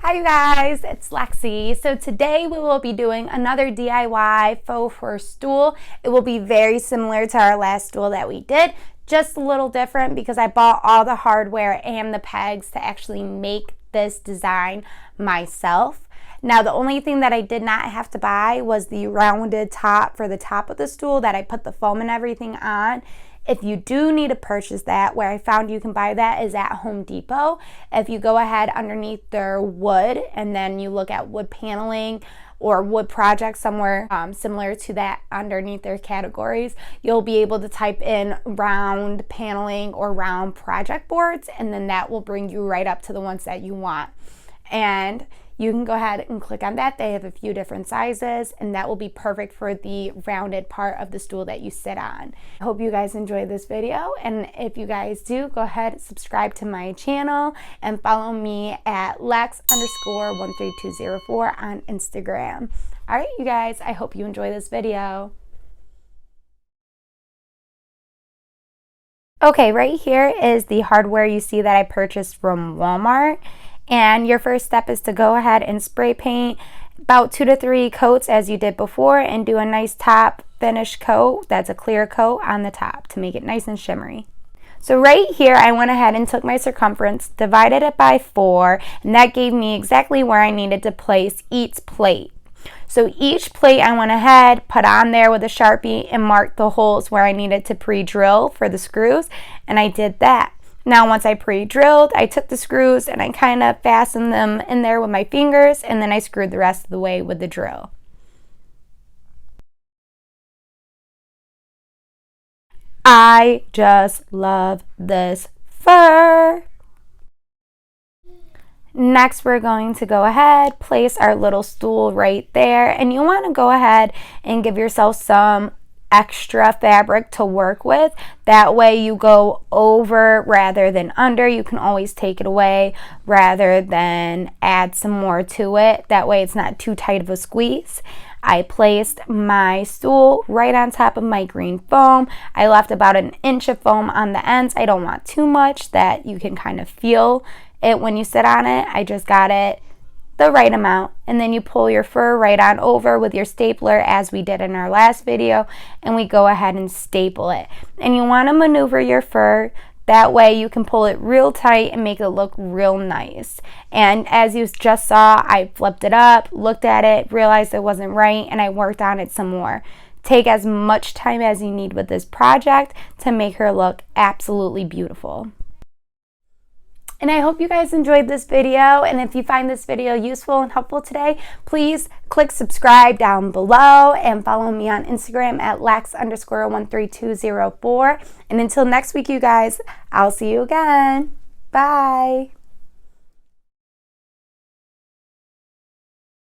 Hi you guys, it's Lexi. So today we will be doing another DIY faux fur stool. It will be very similar to our last stool that we did, just a little different because I bought all the hardware and the pegs to actually make this design myself. Now the only thing that I did not have to buy was the rounded top for the top of the stool that I put the foam and everything on. If you do need to purchase that, where I found you can buy that is at Home Depot. If you go ahead underneath their wood and then you look at wood paneling or wood projects somewhere similar to that underneath their categories, you'll be able to type in round paneling or round project boards, and then that will bring you right up to the ones that you want. And you can go ahead and click on that. They have a few different sizes, and that will be perfect for the rounded part of the stool that you sit on. I hope you guys enjoyed this video, and if you guys do, go ahead and subscribe to my channel and follow me at Lex_13204 on Instagram. All right, you guys, I hope you enjoy this video. Okay, right here is the hardware you see that I purchased from Walmart. And your first step is to go ahead and spray paint about 2 to 3 coats as you did before and do a nice top finish coat. That's a clear coat on the top to make it nice and shimmery. So right here I went ahead and took my circumference, divided it by 4, and that gave me exactly where I needed to place each plate. So each plate I went ahead, put on there with a Sharpie and marked the holes where I needed to pre-drill for the screws, and I did that. Now once I pre-drilled, I took the screws and I kind of fastened them in there with my fingers, and then I screwed the rest of the way with the drill. I just love this fur. Next, we're going to go ahead, place our little stool right there, and you want to go ahead and give yourself some extra fabric to work with. That way you go over rather than under. You can always take it away rather than add some more to it. That way it's not too tight of a squeeze. I placed my stool right on top of my green foam. I left about 1 inch of foam on the ends. I don't want too much that you can kind of feel it when you sit on it. I just got it the right amount, and then you pull your fur right on over with your stapler as we did in our last video, and we go ahead and staple it. And you want to maneuver your fur, that way you can pull it real tight and make it look real nice. And as you just saw, I flipped it up, looked at it, realized it wasn't right, and I worked on it some more. Take as much time as you need with this project to make her look absolutely beautiful. And I hope you guys enjoyed this video, and if you find this video useful and helpful today, please click subscribe down below and follow me on Instagram at Lex_13204. And until next week, you guys, I'll see you again. Bye.